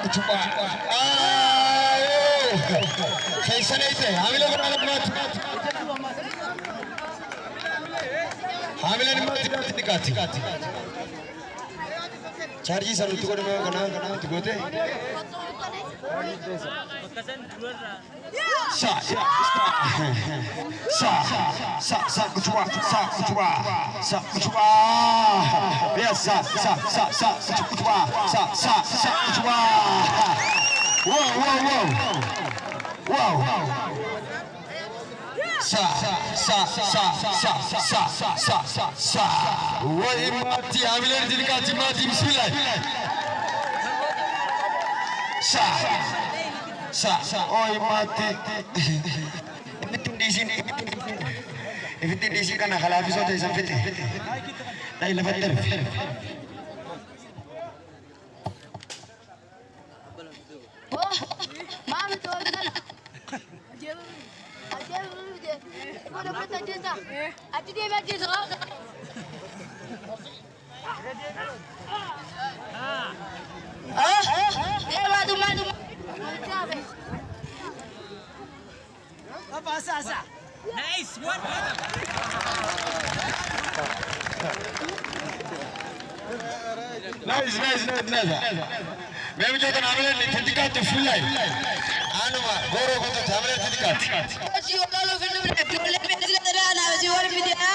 coba. Ayo, kaisan itu. Hamilan mana buat? Hamilan mana tidak tidak. Chargi selalu tu kau kena tu kau teh. Sa kucuba biasa kucuba kucuba wow sa woi mati hamilan dikasih mati bismillah sa oi mati di sini kan kalau habis itu sampai dah lepas ter. Oh, mama tu ada. Ajar dia. Mana berita dia? Ati dia baca surah. Madu. Apa asa? Nice, what? Nice. Memang kita nak ambil ni tiga tu full line. Anu mah, goro kita ambil tiga. Si orang lu film ni, film ni mesti ada na, si orang video.